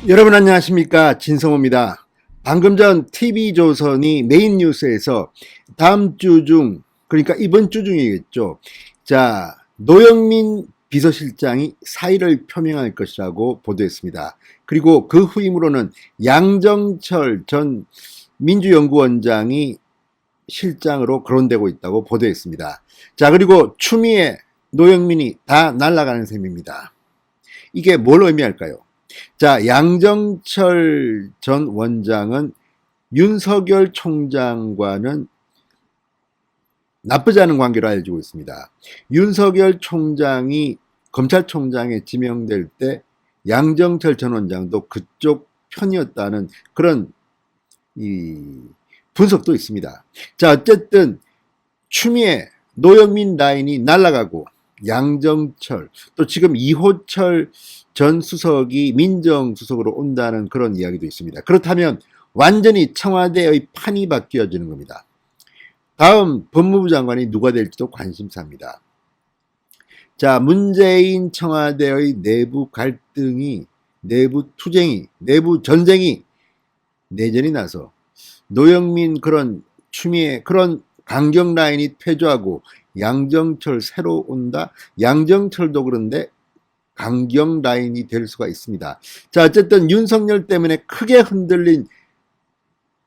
여러분 안녕하십니까, 진성호입니다. 방금 전 TV조선이 메인 뉴스에서 다음 주 중, 그러니까 이번 주 중이겠죠. 자, 노영민 비서실장이 사의를 표명할 것이라고 보도했습니다. 그리고 그 후임으로는 양정철 전 민주연구원장이 실장으로 거론되고 있다고 보도했습니다. 자, 그리고 추미애, 노영민이 다 날아가는 셈입니다. 이게 뭘 의미할까요? 자, 양정철 전 원장은 윤석열 총장과는 나쁘지 않은 관계로 알려지고 있습니다. 윤석열 총장이 검찰총장에 지명될 때 양정철 전 원장도 그쪽 편이었다는 그런 분석도 있습니다. 자, 어쨌든 추미애, 노영민 라인이 날아가고 양정철, 또 지금 이호철 전 수석이 민정수석으로 온다는 그런 이야기도 있습니다. 그렇다면 완전히 청와대의 판이 바뀌어지는 겁니다. 다음 법무부 장관이 누가 될지도 관심사입니다. 자, 문재인 청와대의 내부 갈등이, 내부 투쟁이, 내부 전쟁이 내전이 나서 노영민 그런 추미애 그런 강경 라인이 퇴조하고 양정철 새로 온다. 양정철도 그런데 강경 라인이 될 수가 있습니다. 자, 어쨌든 윤석열 때문에 크게 흔들린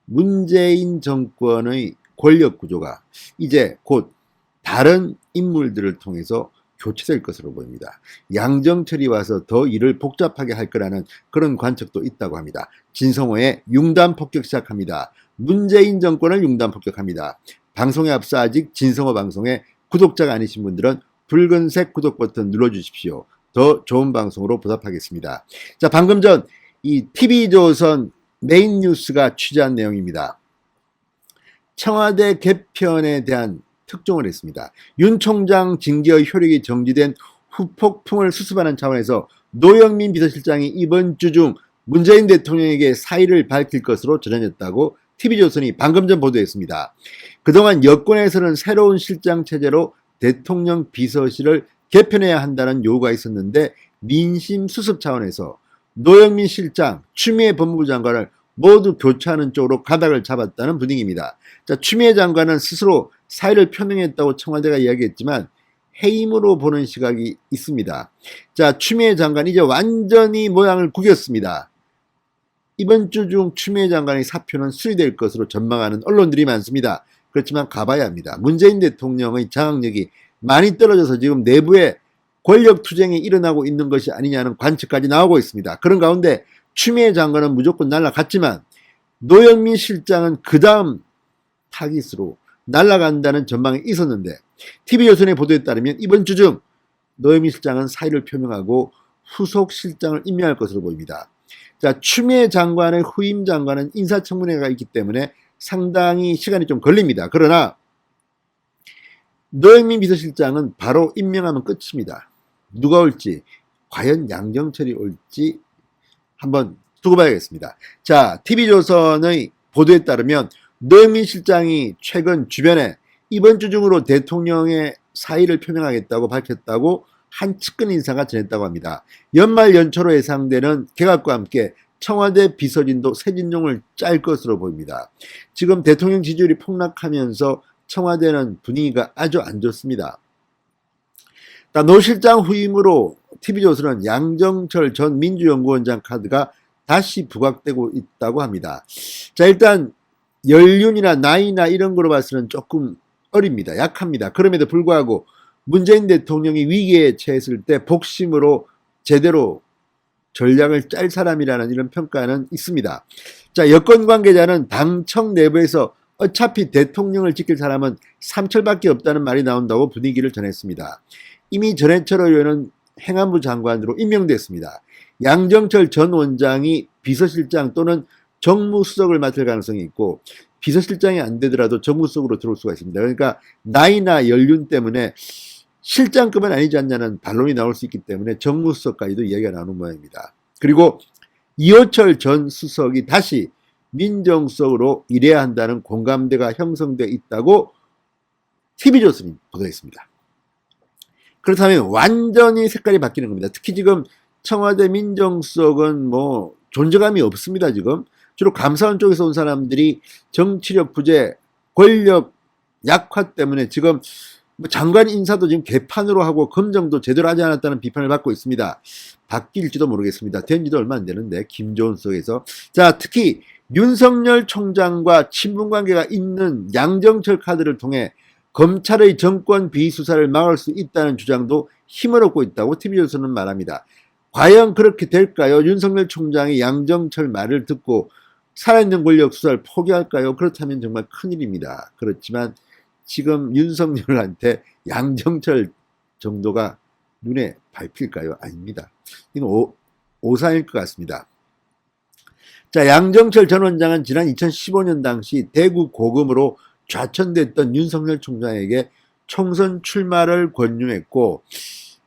문재인 정권의 권력 구조가 이제 곧 다른 인물들을 통해서 교체될 것으로 보입니다. 양정철이 와서 더 일을 복잡하게 할 거라는 그런 관측도 있다고 합니다. 진성호의 융단 폭격 시작합니다. 문재인 정권을 융단 폭격합니다. 방송에 앞서 아직 진성호 방송에 구독자가 아니신 분들은 붉은색 구독 버튼 눌러주십시오. 더 좋은 방송으로 보답하겠습니다. 자, 방금 전 이 TV조선 메인 뉴스가 취재한 내용입니다. 청와대 개편에 대한 특종을 했습니다. 윤 총장 징계의 효력이 정지된 후폭풍을 수습하는 차원에서 노영민 비서실장이 이번 주 중 문재인 대통령에게 사의를 밝힐 것으로 전해졌다고 TV조선이 방금 전 보도했습니다. 그동안 여권에서는 새로운 실장 체제로 대통령 비서실을 개편해야 한다는 요구가 있었는데 민심 수습 차원에서 노영민 실장, 추미애 법무부 장관을 모두 교체하는 쪽으로 가닥을 잡았다는 분위기입니다. 자, 추미애 장관은 스스로 사의를 표명했다고 청와대가 이야기했지만 해임으로 보는 시각이 있습니다. 자, 추미애 장관 이제 완전히 모양을 구겼습니다. 이번 주 중 추미애 장관의 사표는 수리될 것으로 전망하는 언론들이 많습니다. 그렇지만 가봐야 합니다. 문재인 대통령의 장악력이 많이 떨어져서 지금 내부에 권력 투쟁이 일어나고 있는 것이 아니냐는 관측까지 나오고 있습니다. 그런 가운데 추미애 장관은 무조건 날아갔지만 노영민 실장은 그 다음 타깃으로 날아간다는 전망이 있었는데 TV조선의 보도에 따르면 이번 주 중 노영민 실장은 사의를 표명하고 후속 실장을 임명할 것으로 보입니다. 자, 추미애 장관의 후임 장관은 인사청문회가 있기 때문에 상당히 시간이 좀 걸립니다. 그러나 노영민 비서실장은 바로 임명하면 끝입니다. 누가 올지, 과연 양정철이 올지 한번 두고 봐야겠습니다. 자, TV조선의 보도에 따르면 노영민 실장이 최근 주변에 이번 주 중으로 대통령의 사의를 표명하겠다고 밝혔다고 한 측근 인사가 전했다고 합니다. 연말 연초로 예상되는 개각과 함께 청와대 비서진도 새 진종을 짤 것으로 보입니다. 지금 대통령 지지율이 폭락하면서 청와대는 분위기가 아주 안 좋습니다. 노 실장 후임으로 TV조선은 양정철 전 민주연구원장 카드가 다시 부각되고 있다고 합니다. 자, 일단 연륜이나 나이나 이런 거로 봐서는 조금 어립니다. 약합니다. 그럼에도 불구하고 문재인 대통령이 위기에 처했을 때 복심으로 제대로 전략을 짤 사람이라는 이런 평가는 있습니다. 자, 여권 관계자는 당청 내부에서 어차피 대통령을 지킬 사람은 삼철밖에 없다는 말이 나온다고 분위기를 전했습니다. 이미 전해철 의원은 행안부 장관으로 임명됐습니다. 양정철 전 원장이 비서실장 또는 정무수석을 맡을 가능성이 있고 비서실장이 안 되더라도 정무수석으로 들어올 수가 있습니다. 그러니까 나이나 연륜 때문에 실장급은 아니지 않냐는 반론이 나올 수 있기 때문에 정무수석까지도 이야기가 나오는 모양입니다. 그리고 이호철 전 수석이 다시 민정수석으로 일해야 한다는 공감대가 형성되어 있다고 TV조선이 보도했습니다. 그렇다면 완전히 색깔이 바뀌는 겁니다. 특히 지금 청와대 민정수석은 뭐 존재감이 없습니다. 지금 주로 감사원 쪽에서 온 사람들이 정치력 부재, 권력 약화 때문에 지금 장관 인사도 지금 개판으로 하고 검증도 제대로 하지 않았다는 비판을 받고 있습니다. 바뀔지도 모르겠습니다. 된 지도 얼마 안 되는데 김조은 속에서. 자, 특히 윤석열 총장과 친분관계가 있는 양정철 카드를 통해 검찰의 정권 비리 수사를 막을 수 있다는 주장도 힘을 얻고 있다고 TV조선은 말합니다. 과연 그렇게 될까요? 윤석열 총장이 양정철 말을 듣고 살아있는 권력 수사를 포기할까요? 그렇다면 정말 큰일입니다. 그렇지만 지금 윤석열한테 양정철 정도가 눈에 밟힐까요? 아닙니다. 이건 오산일 것 같습니다. 자, 양정철 전 원장은 지난 2015년 당시 대구 고검으로 좌천됐던 윤석열 총장에게 총선 출마를 권유했고,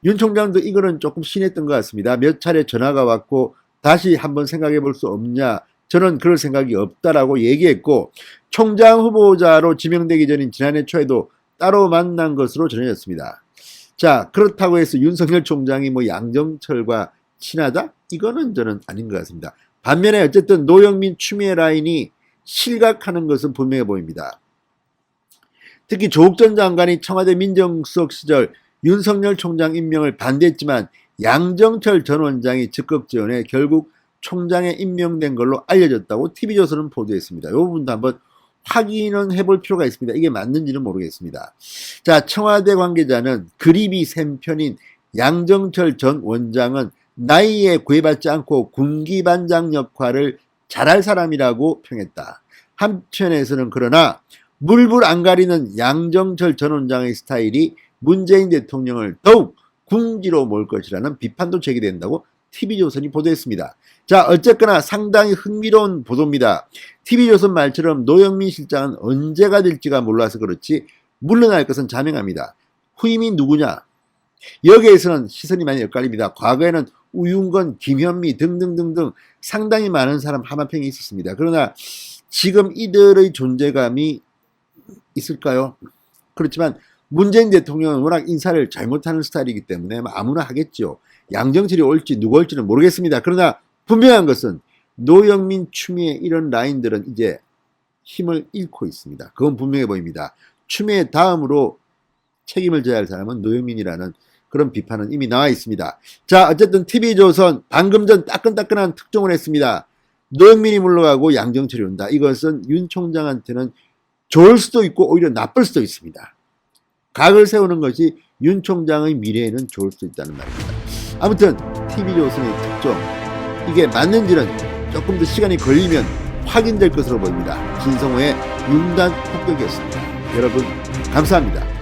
윤 총장도 이거는 조금 신했던 것 같습니다. 몇 차례 전화가 왔고 다시 한번 생각해 볼 수 없냐, 저는 그럴 생각이 없다라고 얘기했고, 총장 후보자로 지명되기 전인 지난해 초에도 따로 만난 것으로 전해졌습니다. 자, 그렇다고 해서 윤석열 총장이 뭐 양정철과 친하다? 이거는 저는 아닌 것 같습니다. 반면에 어쨌든 노영민 추미애 라인이 실각하는 것은 분명해 보입니다. 특히 조국 전 장관이 청와대 민정수석 시절 윤석열 총장 임명을 반대했지만 양정철 전 원장이 적극 지원해 결국 총장에 임명된 걸로 알려졌다고 TV조선은 보도했습니다. 이 부분도 한번 확인은 해볼 필요가 있습니다. 이게 맞는지는 모르겠습니다. 자, 청와대 관계자는 그립이 샘편인 양정철 전 원장은 나이에 구애받지 않고 군기반장 역할을 잘할 사람이라고 평했다. 한편에서는 그러나 물불 안 가리는 양정철 전 원장의 스타일이 문재인 대통령을 더욱 궁지로 몰 것이라는 비판도 제기된다고 TV조선이 보도했습니다. 자, 어쨌거나 상당히 흥미로운 보도입니다. TV조선 말처럼 노영민 실장은 언제가 될지가 몰라서 그렇지 물러날 것은 자명합니다. 후임이 누구냐? 여기에서는 시선이 많이 엇갈립니다. 과거에는 우윤건, 김현미 등등등등 상당히 많은 사람 하마평이 있었습니다. 그러나 지금 이들의 존재감이 있을까요? 그렇지만 문재인 대통령은 워낙 인사를 잘못하는 스타일이기 때문에 아무나 하겠죠. 양정철이 올지 누가 올지는 모르겠습니다. 그러나 분명한 것은 노영민, 추미애 이런 라인들은 이제 힘을 잃고 있습니다. 그건 분명해 보입니다. 추미애 다음으로 책임을 져야 할 사람은 노영민이라는 그런 비판은 이미 나와 있습니다. 자, 어쨌든 TV조선 방금 전 따끈따끈한 특종을 했습니다. 노영민이 물러가고 양정철이 온다. 이것은 윤 총장한테는 좋을 수도 있고 오히려 나쁠 수도 있습니다. 각을 세우는 것이 윤 총장의 미래에는 좋을 수 있다는 말입니다. 아무튼 TV조선의 특종, 이게 맞는지는 조금 더 시간이 걸리면 확인될 것으로 보입니다. 진성호의 윤단 폭격이었습니다. 여러분 감사합니다.